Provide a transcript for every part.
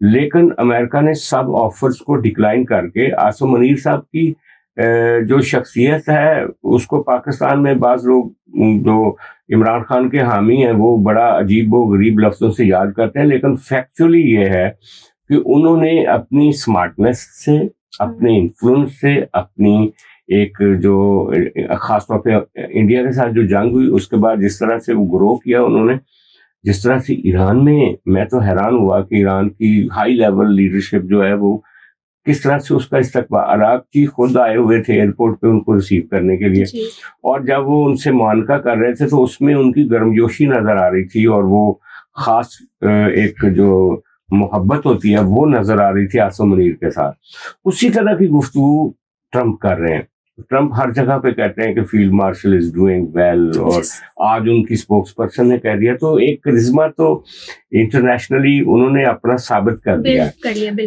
لیکن امریکہ نے سب آفرز کو ڈکلائن کر کے عاصم منیر صاحب کی جو شخصیت ہے اس کو پاکستان میں بعض لوگ جو عمران خان کے حامی ہیں وہ بڑا عجیب و غریب لفظوں سے یاد کرتے ہیں، لیکن فیکچولی یہ ہے کہ انہوں نے اپنی سمارٹنس سے، اپنے انفلوئنس سے، اپنی ایک جو خاص طور پہ انڈیا کے ساتھ جو جنگ ہوئی اس کے بعد جس طرح سے وہ گرو کیا انہوں نے، جس طرح سے ایران میں تو حیران ہوا کہ ایران کی ہائی لیول لیڈرشپ جو ہے وہ کس طرح سے اس کا استقبال، عراقی خود آئے ہوئے تھے ایئرپورٹ پہ ان کو ریسیو کرنے کے لیے، اور جب وہ ان سے معانقہ کر رہے تھے تو اس میں ان کی گرمجوشی نظر آ رہی تھی، اور وہ خاص ایک جو محبت ہوتی ہے وہ نظر آ رہی تھی عاصم منیر کے ساتھ۔ اسی طرح کی گفتگو ٹرمپ کر رہے ہیں۔ ٹرمپ ہر جگہ پہ کہتے ہیں کہ field marshal is doing well, اور آج ان کی اسپوکس پرسن نے کہہ دیا، تو ایک کرزما تو انٹرنیشنلی انہوں نے اپنا ثابت کر دیا،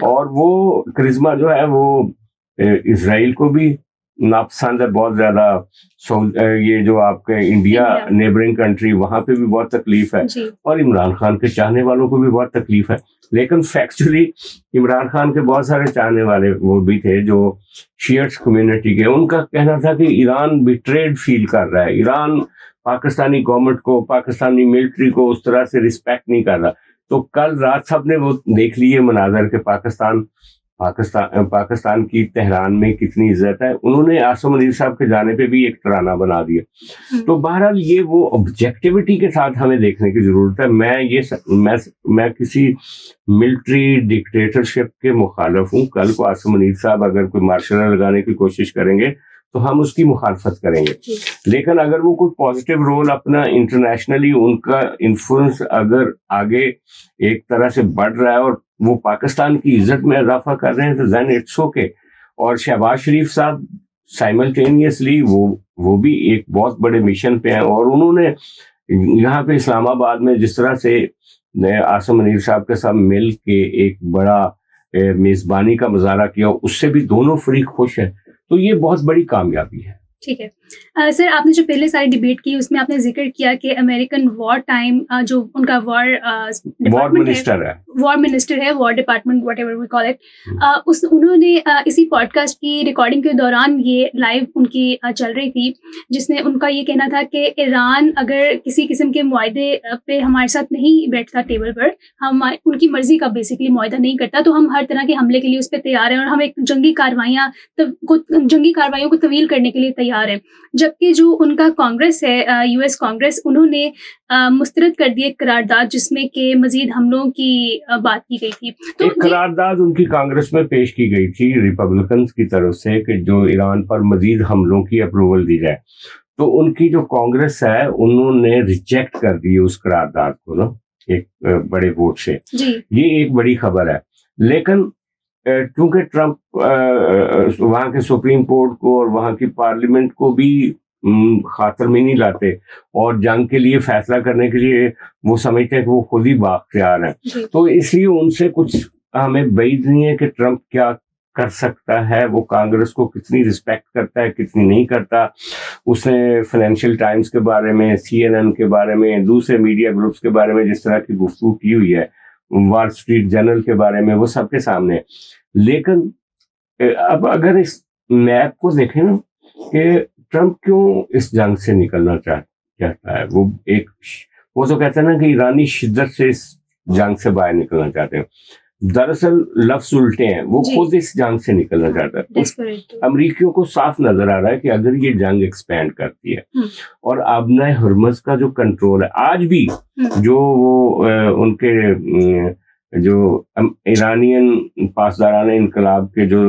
اور وہ کرزما جو ہے وہ اسرائیل کو بھی ناپسند ہے بہت زیادہ، یہ جو آپ کے انڈیا نیبرنگ کنٹری وہاں پہ بھی بہت تکلیف ہے، اور عمران خان کے چاہنے والوں کو بھی بہت تکلیف ہے۔ لیکن فیکچولی عمران خان کے بہت سارے چاہنے والے وہ بھی تھے جو شیعٹس کمیونٹی کے، ان کا کہنا تھا کہ ایران بیٹریڈ فیل کر رہا ہے، ایران پاکستانی گورنمنٹ کو، پاکستانی ملٹری کو اس طرح سے رسپیکٹ نہیں کر رہا۔ تو کل رات سب نے وہ دیکھ لیے مناظر کہ پاکستان کی تہران میں کتنی عزت ہے، انہوں نے عاصم منیر صاحب کے جانے پہ بھی ایک ترانہ بنا دیا۔ تو بہرحال یہ وہ آبجیکٹیوٹی کے ساتھ ہمیں دیکھنے کی ضرورت ہے۔ میں کسی ملٹری ڈکٹیٹرشپ کے مخالف ہوں۔ کل کو عاصم منیر صاحب اگر کوئی مارشل لا لگانے کی کوشش کریں گے تو ہم اس کی مخالفت کریں گے، لیکن اگر وہ کوئی پازیٹیو رول اپنا انٹرنیشنلی، ان کا انفلوئنس اگر آگے ایک طرح سے بڑھ رہا ہے اور وہ پاکستان کی عزت میں اضافہ کر رہے ہیں تو دین اٹس اوکے۔ اور شہباز شریف صاحب سائملٹینیسلی وہ بھی ایک بہت بڑے مشن پہ ہیں، اور انہوں نے یہاں پہ اسلام آباد میں جس طرح سے عاصم منیر صاحب کے ساتھ مل کے ایک بڑا میزبانی کا مظاہرہ کیا، اس سے بھی دونوں فریق خوش ہیں، تو یہ بہت بڑی کامیابی ہے۔ ٹھیک ہے سر، آپ نے جو پہلے ساری ڈیبیٹ کی اس میں آپ نے ذکر کیا کہ امریکن وار ٹائم جو ان کا وار منسٹر ہے، war department whatever we call it, انہوں نے اسی پوڈ کاسٹ کی ریکارڈنگ کے دوران یہ لائیو ان کی چل رہی تھی، جس میں ان کا یہ کہنا تھا کہ ایران اگر کسی قسم کے معاہدے پہ ہمارے ساتھ نہیں بیٹھتا ٹیبل پر، ہم ان کی مرضی کا بیسکلی معاہدہ نہیں کرتا، تو ہم ہر طرح کے حملے کے لیے اس پہ تیار ہیں، اور ہم ایک جنگی کارروائیوں کو طویل کرنے کے لیے تیار ہیں۔ جبکہ جو ان کا کانگریس ہے، یو ایس کانگریس، انہوں نے مسترد کر دی ایک قرارداد جس میں کہ مزید حملوں کی بات کی گئی تھی۔ تو ایک قرارداد ان کی کانگریس میں پیش کی گئی تھی ریپبلکنز کی طرف سے کہ جو ایران پر مزید حملوں کی اپروول دی جائے، تو ان کی جو کانگریس ہے انہوں نے ریجیکٹ کر دی اس قرارداد کو نا ایک بڑے ووٹ سے۔ یہ ایک بڑی خبر ہے، لیکن کیونکہ ٹرمپ وہاں کے سپریم کورٹ کو اور وہاں کی پارلیمنٹ کو بھی خاطر میں نہیں لاتے، اور جنگ کے لیے فیصلہ کرنے کے لیے وہ سمجھتے ہیں کہ وہ خود ہی بااختیار ہیں، تو اس لیے ان سے کچھ ہمیں بعید نہیں ہے کہ ٹرمپ کیا کر سکتا ہے، وہ کانگریس کو کتنی رسپیکٹ کرتا ہے کتنی نہیں کرتا۔ اس نے فائنینشیل ٹائمز کے بارے میں، CNN کے بارے میں، دوسرے میڈیا گروپس کے بارے میں جس طرح کی گفتگو کی ہوئی ہے، وال اسٹریٹ جرنل کے بارے میں، وہ سب کے سامنے۔ لیکن اب اگر اس میپ کو دیکھیں نا کہ ٹرمپ کیوں اس جنگ سے نکلنا چاہتا ہے، وہ تو کہتا ہے نا کہ ایرانی شدت سے اس جنگ سے باہر نکلنا چاہتے ہیں، دراصل لفظ الٹے ہیں، وہ خود اس جنگ سے نکلنا چاہتا ہے۔ امریکیوں کو صاف نظر آ رہا ہے کہ اگر یہ جنگ ایکسپینڈ کرتی ہے اور آبنائے ہرمز کا جو کنٹرول ہے آج بھی، جو وہ ان کے جو ایرانین پاسداران انقلاب کے جو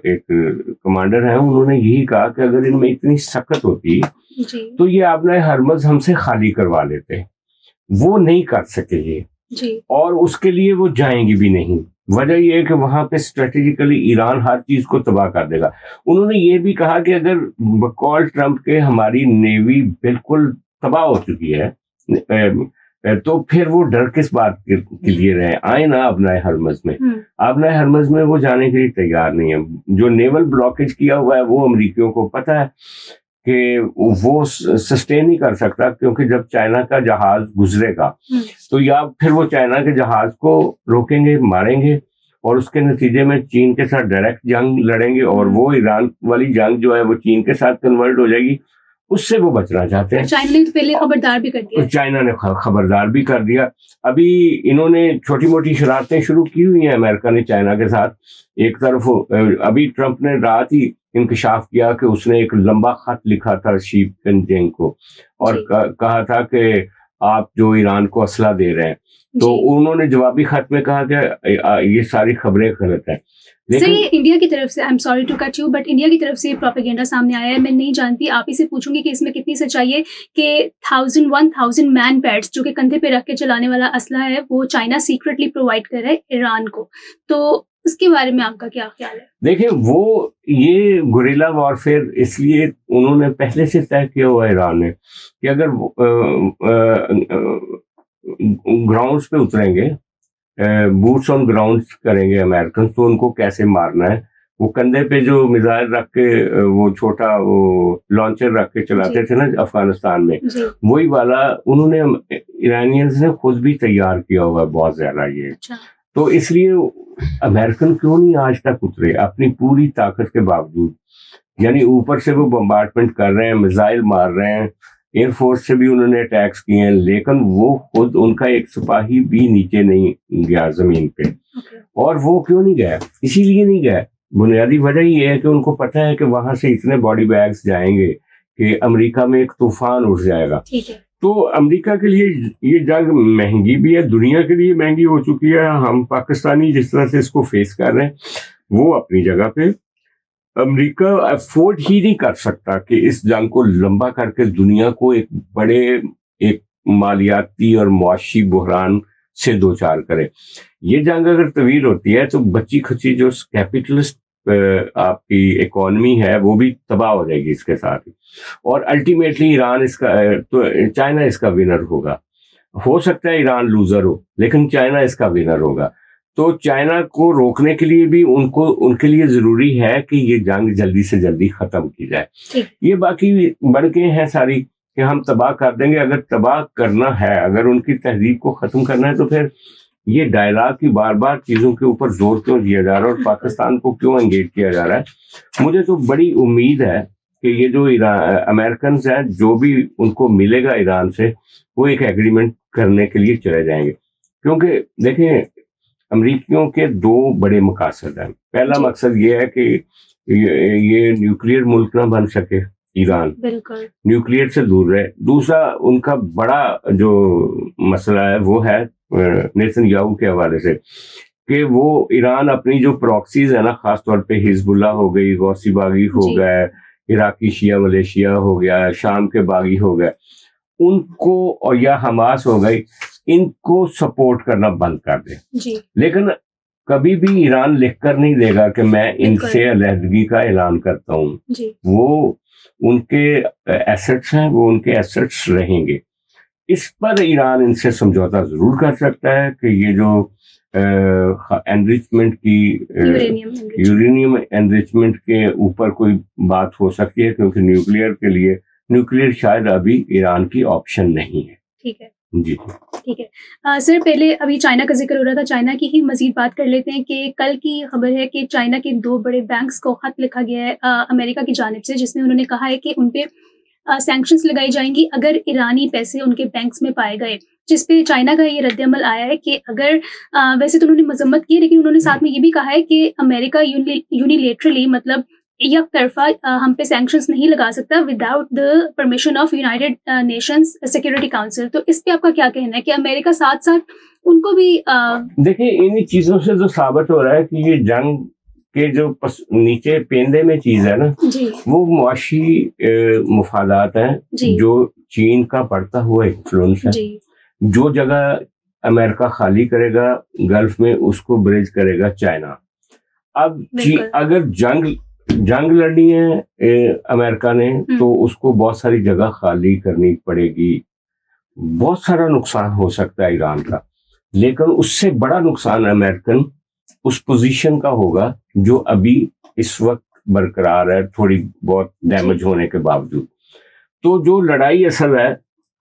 ایک کمانڈر ہیں، انہوں نے یہی کہا کہ اگر ان میں اتنی سخت ہوتی تو یہ آبنائے ہرمز ہم سے خالی کروا لیتے، وہ نہیں کر سکے یہ، اور اس کے لیے وہ جائیں گی بھی نہیں۔ وجہ یہ ہے کہ وہاں پہ اسٹریٹجیکلی ایران ہر چیز کو تباہ کر دے گا۔ انہوں نے یہ بھی کہا کہ اگر بقول ٹرمپ کے ہماری نیوی بالکل تباہ ہو چکی ہے تو پھر وہ ڈر کس بات کے لیے رہے، آئے نا آبنائے ہرمز میں۔ آبنائے ہرمز میں وہ جانے کے لیے تیار نہیں ہے، جو نیول بلاکیج کیا ہوا ہے وہ امریکیوں کو پتہ ہے کہ وہ سسٹین نہیں کر سکتا، کیونکہ جب چائنا کا جہاز گزرے گا تو یا پھر وہ چائنا کے جہاز کو روکیں گے، ماریں گے، اور اس کے نتیجے میں چین کے ساتھ ڈائریکٹ جنگ لڑیں گے، اور وہ ایران والی جنگ جو ہے وہ چین کے ساتھ کنورٹ ہو جائے گی. اس سے وہ بچنا چاہتے ہیں. چائنا نے تو پہلے خبردار بھی کر دیا. چائنا نے خبردار بھی کر دیا. ابھی انہوں نے چھوٹی موٹی شرارتیں شروع کی ہوئی ہیں امریکہ نے چائنا کے ساتھ. ایک طرف ابھی ٹرمپ نے رات ہی انکشاف کیا کہ اس نے ایک لمبا خط لکھا تھا شی جن پنگ کو، اور کہا تھا کہ آپ جو ایران کو اسلحہ دے رہے ہیں. تو انہوں نے جوابی خط میں کہا کہ یہ ساری خبریں غلط ہیں. سر یہ انڈیا کی طرف سے، I am sorry to cut you, but India کی طرف سے پروپیگنڈا سامنے آیا ہے. میں نہیں جانتی، آپ ہی سے پوچھوں گی کہ اس میں کتنی سچائی ہے کہ 1000 مین پیڈس جو کہ کندھے پہ رکھ کے چلانے والا اسلحہ ہے وہ چائنا سیکرٹلی پرووائڈ کر رہا ہے ایران کو. تو اس کے بارے میں آپ کا کیا خیال ہے؟ دیکھیں، وہ یہ گوریلا وارفیئر اس لیے انہوں نے پہلے سے طے کیا ہوا ایران نے کہ اگر گراؤنڈز پہ اتریں گے، بوٹس آن گراؤنڈ کریں گے امریکن، تو ان کو کیسے مارنا ہے. وہ کندھے پہ جو میزائل رکھ کے وہ چھوٹا وہ لانچر رکھ کے چلاتے تھے نا افغانستان میں، وہی والا انہوں نے ایرانیز نے خود بھی تیار کیا ہوا ہے بہت زیادہ یہ. تو اس لیے امریکن کیوں نہیں آج تک اترے اپنی پوری طاقت کے باوجود؟ یعنی اوپر سے وہ بمبارڈمنٹ کر رہے ہیں، میزائل مار رہے ہیں، ایئر فورس سے بھی انہوں نے اٹیکس کیے ہیں، لیکن وہ خود ان کا ایک سپاہی بھی نیچے نہیں گیا زمین پہ. اور وہ کیوں نہیں گیا؟ اسی لیے نہیں گیا، بنیادی وجہ یہ ہے کہ ان کو پتہ ہے کہ وہاں سے اتنے باڈی بیگز جائیں گے کہ امریکہ میں ایک طوفان اٹھ جائے گا. تو امریکہ کے لیے یہ جنگ مہنگی بھی ہے، دنیا کے لیے مہنگی ہو چکی ہے. ہم پاکستانی جس طرح سے اس کو فیس کر رہے ہیں وہ اپنی جگہ پہ، امریکہ افورڈ ہی نہیں کر سکتا کہ اس جنگ کو لمبا کر کے دنیا کو ایک بڑے ایک مالیاتی اور معاشی بحران سے دوچار کرے. یہ جنگ اگر طویل ہوتی ہے تو بچی کھچی جو کیپٹلسٹ آپ کی اکانومی ہے وہ بھی تباہ ہو جائے گی اس کے ساتھ، اور الٹیمیٹلی ایران اس کا تو چائنا اس کا ونر ہوگا. ہو سکتا ہے ایران لوزر ہو لیکن چائنا اس کا ونر ہوگا. تو چائنا کو روکنے کے لیے بھی ان کے لیے ضروری ہے کہ یہ جنگ جلدی سے جلدی ختم کی جائے. یہ باقی بڑھ کے ہیں ساری کہ ہم تباہ کر دیں گے. اگر تباہ کرنا ہے، اگر ان کی تہذیب کو ختم کرنا ہے، تو پھر یہ ڈائلاگ کی بار بار چیزوں کے اوپر زور کیوں دیا جا رہا ہے اور پاکستان کو کیوں انگیج کیا جا رہا ہے؟ مجھے تو بڑی امید ہے کہ یہ جو امریکنز ہیں، جو بھی ان کو ملے گا ایران سے، وہ ایک ایگریمنٹ کرنے کے لیے چلے جائیں گے. کیونکہ دیکھیں، امریکیوں کے دو بڑے مقاصد ہیں. پہلا مقصد یہ ہے کہ یہ نیوکلیئر ملک نہ بن سکے ایران، بالکل نیوکلیئر سے دور رہے. دوسرا ان کا بڑا جو مسئلہ ہے وہ ہے نیتن یاہو کے حوالے سے کہ وہ ایران اپنی جو پراکسیز ہے نا، خاص طور پہ حزب اللہ ہو گئی، غوثی باغی ہو گئے، عراقی شیعہ ملیشیا ہو گیا، شام کے باغی ہو گئے، ان کو، اور یا حماس ہو گئی، ان کو سپورٹ کرنا بند کر دے. لیکن کبھی بھی ایران لکھ کر نہیں دے گا کہ میں ان سے علیحدگی کا اعلان کرتا ہوں. وہ ان کے ایسٹس ہیں، وہ ان کے ایسٹس رہیں گے. اس پر ایران ان سے سمجھوتا ضرور کر سکتا ہے کہ یہ جو انریچمنٹ کی یورینیم انریچمنٹ کے اوپر کوئی بات ہو سکتی ہے، کیونکہ نیوکلیئر شاید ابھی ایران کی آپشن نہیں ہے. ٹھیک ہے جی ٹھیک ہے. سر پہلے ابھی چائنا کا ذکر ہو رہا تھا، چائنا کی ہی مزید بات کر لیتے ہیں کہ کل کی خبر ہے کہ چائنا کے 2 بڑے بینکس کو خط لکھا گیا ہے امریکہ کی جانب سے، جس میں انہوں نے کہا ہے کہ ان پہ سینکشنز لگائی جائیں گی اگر ایرانی پیسے ان کے بینکس میں پائے گئے. جس پہ چائنا کا یہ رد عمل آیا ہے کہ اگر ویسے تو انہوں نے مذمت کی، لیکن انہوں نے ساتھ میں یہ بھی کہا ہے کہ امریکہ یونیلیٹرلی، مطلب یک طرفہ ہم پہ سینکشنز نہیں لگا سکتا without the permission of United nations security council. تو اس پہ آپ کا کیا کہنا ہے کہ امریکہ ساتھ ساتھ ان کو بھی دیکھیں، انہی چیزوں سے جو ثابت ہو رہا ہے کہ یہ جنگ کے جو نیچے پیندے میں چیز ہے نا، وہ معاشی مفادات ہیں، جو چین کا بڑھتا ہوا انفلوئنس ہے. جو جگہ امریکہ خالی کرے گا گلف میں، اس کو بریج کرے گا چائنا. اب اگر جنگ لڑنی ہے امریکہ نے تو اس کو بہت ساری جگہ خالی کرنی پڑے گی. بہت سارا نقصان ہو سکتا ہے ایران کا، لیکن اس سے بڑا نقصان امریکن اس پوزیشن کا ہوگا جو ابھی اس وقت برقرار ہے تھوڑی بہت ڈیمیج ہونے کے باوجود. تو جو لڑائی اصل ہے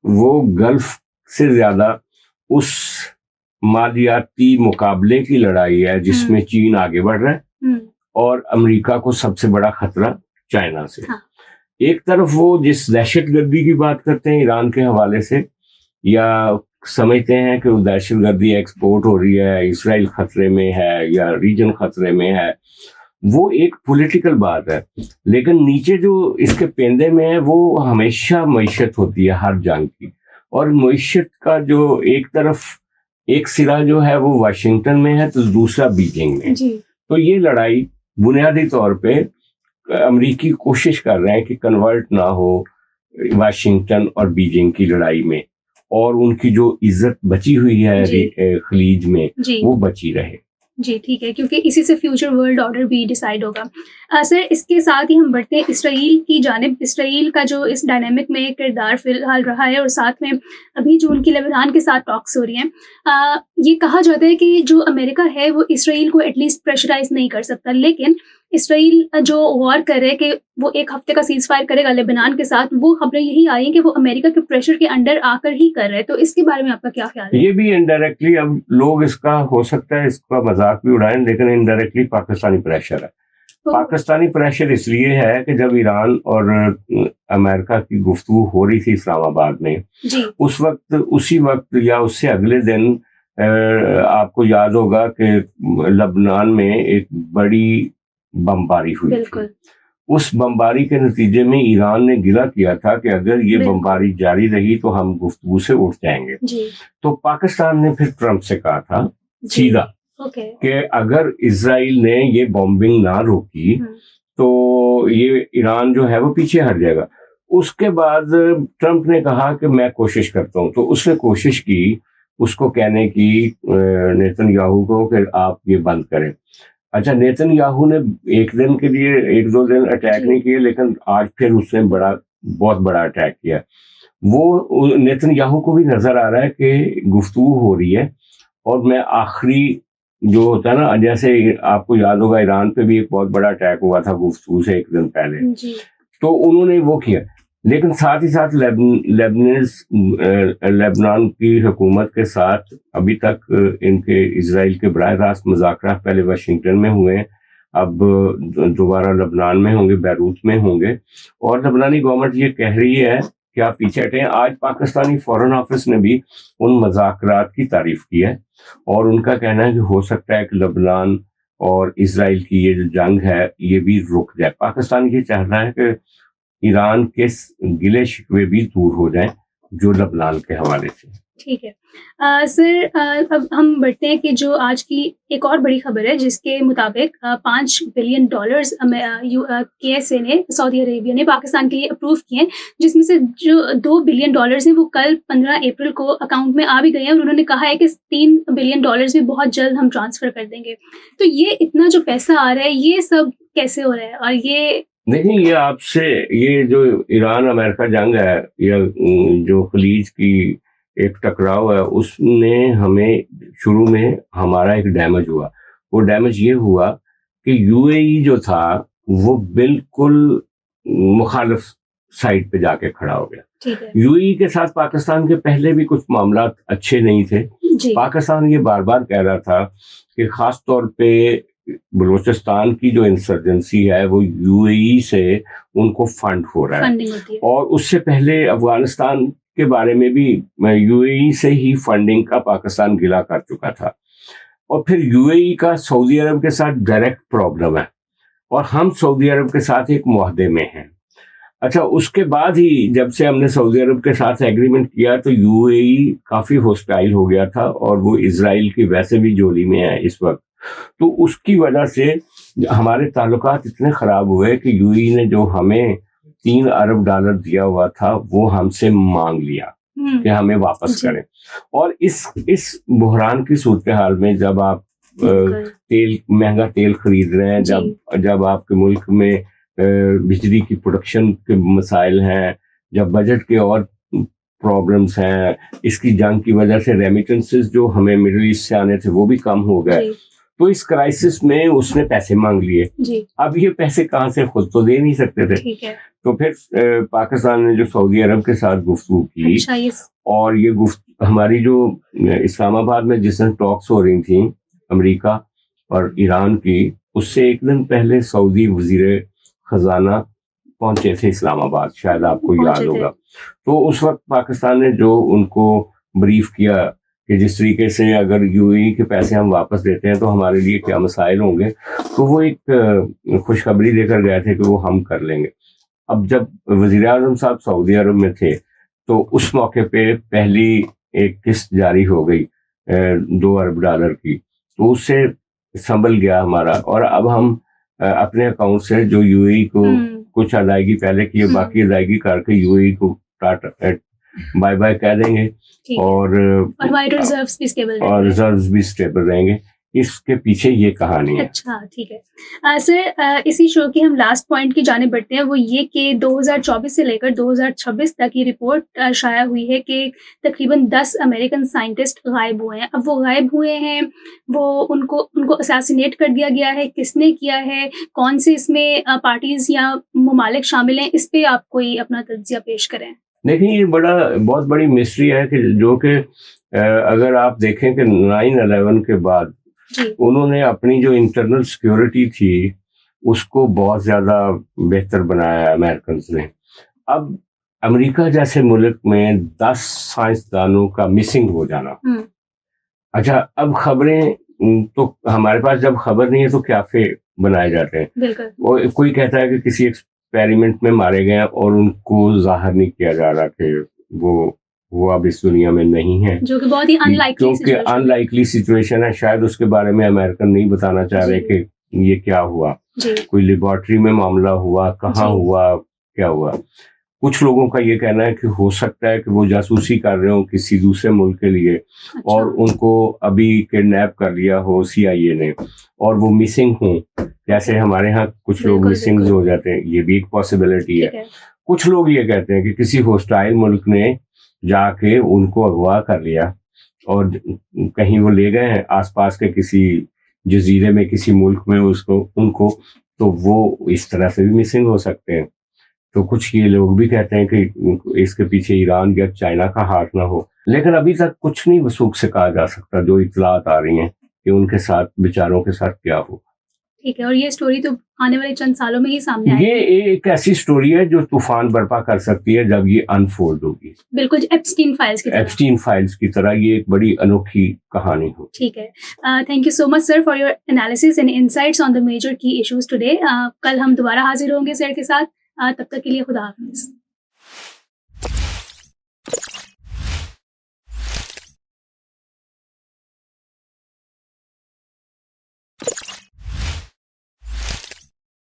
وہ گلف سے زیادہ اس مالیاتی مقابلے کی لڑائی ہے جس میں چین آگے بڑھ رہا ہے اور امریکہ کو سب سے بڑا خطرہ چائنا سے. ایک طرف وہ جس دہشت گردی کی بات کرتے ہیں ایران کے حوالے سے یا سمجھتے ہیں کہ وہ دہشت گردی ایکسپورٹ ہو رہی ہے, اسرائیل خطرے میں ہے یا ریجن خطرے میں ہے, وہ ایک پولیٹیکل بات ہے. لیکن نیچے جو اس کے پیندے میں ہے وہ ہمیشہ معیشت ہوتی ہے ہر جنگ کی, اور معیشت کا جو ایک طرف ایک سرا جو ہے وہ واشنگٹن میں ہے تو دوسرا بیجنگ میں. تو یہ لڑائی بنیادی طور پہ امریکی کوشش کر رہے ہیں کہ کنورٹ نہ ہو واشنگٹن اور بیجنگ کی لڑائی میں, اور ان کی جو عزت بچی ہوئی ہے خلیج میں وہ بچی رہے. جی ٹھیک ہے, کیونکہ اسی سے فیوچر ورلڈ آرڈر بھی ڈیسائیڈ ہوگا. سر اس کے ساتھ ہی ہم بڑھتے ہیں اسرائیل کی جانب. اسرائیل کا جو اس ڈائنامک میں کردار فی الحال رہا ہے, اور ساتھ میں ابھی جو ان کی لبنان کے ساتھ ٹاکس ہو رہی ہیں, یہ کہا جاتا ہے کہ جو امریکہ ہے وہ اسرائیل کو ایٹ لیسٹ پریشرائز نہیں کر سکتا, لیکن اسرائیل جو وار کر رہے کہ وہ ایک ہفتے کا سیز فائر کرے گا لبنان کے ساتھ, وہ خبریں یہی آئی ہیں کہ وہ امریکہ کے پریشر کے انڈر آ کر ہی کر رہے. تو اس کے بارے میں آپ کا کیا خیال ہے؟ یہ بھی انڈائریکٹلی, اب لوگ اس کا ہو سکتا ہے اس کا مذاق بھی اڑائیں, لیکن انڈائریکٹلی پاکستانی پریشر ہے. پاکستانی پریشر اس لیے ہے کہ جب ایران اور امریکہ کی گفتگو ہو رہی تھی اسلام آباد میں, اسی وقت یا اس سے اگلے دن آپ کو یاد ہوگا کہ لبنان میں ایک بڑی بمباری ہوئی تھی. اس بمباری کے نتیجے میں ایران نے گلہ کیا تھا کہ اگر یہ بمباری جاری رہی تو ہم گفتگو سے اٹھ جائیں گے. تو پاکستان نے پھر ٹرمپ سے کہا تھا سیدھا کہ اگر اسرائیل نے یہ بمبنگ نہ روکی تو یہ ایران جو ہے وہ پیچھے ہٹ جائے گا. اس کے بعد ٹرمپ نے کہا کہ میں کوشش کرتا ہوں, تو اس نے کوشش کی اس کو کہنے کی نیتن یاہو کو کہ آپ یہ بند کریں. اچھا, نیتن یاہو نے ایک دن کے لیے 1-2 دن اٹیک نہیں کیے, لیکن آج پھر اس نے بہت بڑا اٹیک کیا. وہ نیتن یاہو کو بھی نظر آ رہا ہے کہ گفتگو ہو رہی ہے, اور میں آخری جو ہوتا ہے نا, جیسے آپ کو یاد ہوگا ایران پہ بھی ایک بہت بڑا اٹیک ہوا تھا گفتگو سے 1 دن پہلے, تو انہوں نے وہ کیا. لیکن ساتھ ہی ساتھ لبنان کی حکومت کے ساتھ ابھی تک ان کے اسرائیل کے براہ راست مذاکرات پہلے واشنگٹن میں ہوئے ہیں, اب دوبارہ لبنان میں ہوں گے, بیروت میں ہوں گے, اور لبنانی گورنمنٹ یہ کہہ رہی ہے کہ آپ پیچھے ہٹیں. آج پاکستانی فورن آفس نے بھی ان مذاکرات کی تعریف کی ہے, اور ان کا کہنا ہے کہ ہو سکتا ہے کہ لبنان اور اسرائیل کی یہ جو جنگ ہے یہ بھی رک جائے. پاکستان یہ چاہتا ہے کہ ایران کے گلے شکوے بھی دور ہو جائیں جو لبنان کے حوالے سے. ٹھیک ہے سر, اب ہم بڑھتے ہیں کہ جو آج کی ایک اور بڑی خبر ہے جس کے مطابق $5 بلین KSA نے, سعودی عربیہ نے پاکستان کے لیے اپروو کیے ہیں, جس میں سے جو $2 بلین ہیں وہ کل 15 اپریل کو اکاؤنٹ میں آ بھی گئے ہیں, اور انہوں نے کہا ہے کہ $3 بلین بھی بہت جلد ہم ٹرانسفر کر دیں گے. تو یہ اتنا جو پیسہ آ رہا ہے یہ سب کیسے ہو رہا ہے؟ اور یہ دیکھیں, یہ آپ سے یہ جو ایران امریکہ جنگ ہے یا جو خلیج کی ایک ٹکراؤ ہے, اس نے ہمیں شروع میں ہمارا ایک ڈیمیج ہوا. وہ ڈیمیج یہ ہوا کہ UAE جو تھا وہ بالکل مخالف سائڈ پہ جا کے کھڑا ہو گیا. UAE کے ساتھ پاکستان کے پہلے بھی کچھ معاملات اچھے نہیں تھے. پاکستان یہ بار بار کہہ رہا تھا کہ خاص طور پہ بلوچستان کی جو انسرجنسی ہے وہ UAE سے ان کو فنڈ ہو رہا ہے, اور اس سے پہلے افغانستان کے بارے میں بھی UAE سے ہی فنڈنگ کا پاکستان گلا کر چکا تھا. اور پھر UAE کا سعودی عرب کے ساتھ ڈائریکٹ پرابلم ہے, اور ہم سعودی عرب کے ساتھ ایک معاہدے میں ہیں. اچھا, اس کے بعد ہی جب سے ہم نے سعودی عرب کے ساتھ ایگریمنٹ کیا تو UAE کافی ہوسٹائل ہو گیا تھا, اور وہ اسرائیل کی ویسے بھی جولی میں ہے اس وقت. تو اس کی وجہ سے ہمارے تعلقات اتنے خراب ہوئے کہ UAE نے جو ہمیں $3 ارب دیا ہوا تھا وہ ہم سے مانگ لیا کہ ہمیں واپس کریں. اور اس بحران کی صورتحال میں جب آپ مہنگا تیل خرید رہے ہیں, جب آپ کے ملک میں بجلی کی پروڈکشن کے مسائل ہیں, جب بجٹ کے اور پرابلمس ہیں, اس کی جنگ کی وجہ سے ریمیٹنسز جو ہمیں مڈل ایسٹ سے آنے تھے وہ بھی کم ہو گئے, تو اس کرائسس میں اس نے پیسے مانگ لیے. جی اب یہ پیسے کہاں سے, خود تو دے نہیں سکتے تھے. ٹھیک ہے. تو پھر پاکستان نے جو سعودی عرب کے ساتھ گفتگو کی, اچھا اور یہ ہماری جو اسلام آباد میں جس دن ٹاکس ہو رہی تھیں امریکہ اور ایران کی, اس سے ایک دن پہلے سعودی وزیر خزانہ پہنچے تھے اسلام آباد, شاید آپ کو یاد ہوگا. تو اس وقت پاکستان نے جو ان کو بریف کیا کہ جس طریقے سے اگر یو اے کے پیسے ہم واپس دیتے ہیں تو ہمارے لیے کیا مسائل ہوں گے, تو وہ ایک خوشخبری دے کر گئے تھے کہ وہ ہم کر لیں گے. اب جب وزیر اعظم صاحب سعودی عرب میں تھے تو اس موقع پہ پہلی ایک قسط جاری ہو گئی $2 ارب کی, تو اس سے سنبھل گیا ہمارا, اور اب ہم اپنے اکاؤنٹ سے جو یو اے کو کچھ ادائیگی پہلے کی, باقی ادائیگی کر کے یو اے کو بائے بائے کہہ دیں گے, اور ریزروز بھی اسٹیبل رہیں گے. اس کے پیچھے یہ کہانی ہے. اچھا ٹھیک ہے سر, اسی شو کی ہم لاسٹ پوائنٹ کی جانب بڑھتے ہیں, وہ یہ کہ 2024 سے لے کر 2026 تک یہ رپورٹ شائع ہوئی ہے کہ تقریباً 10 امریکن سائنٹسٹ غائب ہوئے ہیں. اب وہ غائب ہوئے ہیں, وہ ان کو اساسینیٹ کر دیا گیا ہے, کس نے کیا ہے, کون سے اس میں پارٹیز یا ممالک شامل ہیں, اس پہ آپ کوئی اپنا تجزیہ پیش کریں. دیکھیں یہ بہت بڑی مسٹری ہے کہ جو کہ اگر آپ دیکھیں کہ 9/11 کے بعد انہوں نے اپنی جو انٹرنل سیکیورٹی تھی اس کو بہت زیادہ بہتر بنایا امریکنز نے. اب امریکہ جیسے ملک میں 10 سائنسدانوں کا مسنگ ہو جانا, اچھا اب خبریں تو ہمارے پاس جب خبر نہیں ہے تو کیا بنائے جاتے ہیں. کوئی کہتا ہے کہ کسی ایکسپیریمنٹ میں مارے گئے اور ان کو ظاہر نہیں کیا جا رہا کہ وہ اب اس دنیا میں نہیں ہے, جو کہ بہت ہی ان لائکلی سچویشن ہے. شاید اس کے بارے میں امریکن نہیں بتانا چاہ رہے کہ یہ کیا ہوا, کوئی لیبارٹری میں معاملہ ہوا, کہاں ہوا, کیا ہوا. کچھ لوگوں کا یہ کہنا ہے کہ ہو سکتا ہے کہ وہ جاسوسی کر رہے ہوں کسی دوسرے ملک کے لیے, اور ان کو ابھی کڈنیپ کر لیا ہو CIA نے, اور وہ مسنگ ہوں, جیسے ہمارے ہاں کچھ لوگ مسنگ ہو جاتے ہیں. یہ بھی ایک پاسبلٹی ہے. کچھ لوگ یہ کہتے ہیں کہ کسی ہوسٹائل ملک نے جا کے ان کو اغوا کر لیا اور کہیں وہ لے گئے ہیں آس پاس کے کسی جزیرے میں, کسی ملک میں ان کو, تو وہ اس طرح سے بھی مسنگ ہو سکتے ہیں. تو کچھ یہ لوگ بھی کہتے ہیں کہ اس کے پیچھے ایران یا چائنا کا ہاتھ نہ ہو, لیکن ابھی تک کچھ نہیں وثوق سے کہا جا سکتا. جو اطلاعات آ رہی ہیں کہ ان کے ساتھ بیچاروں کے ساتھ کیا ہو. ٹھیک ہے, اور یہ سٹوری تو آنے والے چند سالوں میں ہی سامنے آئے گی. یہ ایک ایسی سٹوری ہے جو طوفان برپا کر سکتی ہے جب یہ انفولڈ ہوگی. بالکل ایپسٹین فائلز کی طرح یہ ایک بڑی انوکھی کہانی ہو. ٹھیک ہے, thank you so much sir for your analysis and insights on the major key issues today. کل ہم دوبارہ حاضر ہوں گے سر کے ساتھ. تب تک کے لیے خدا حافظ.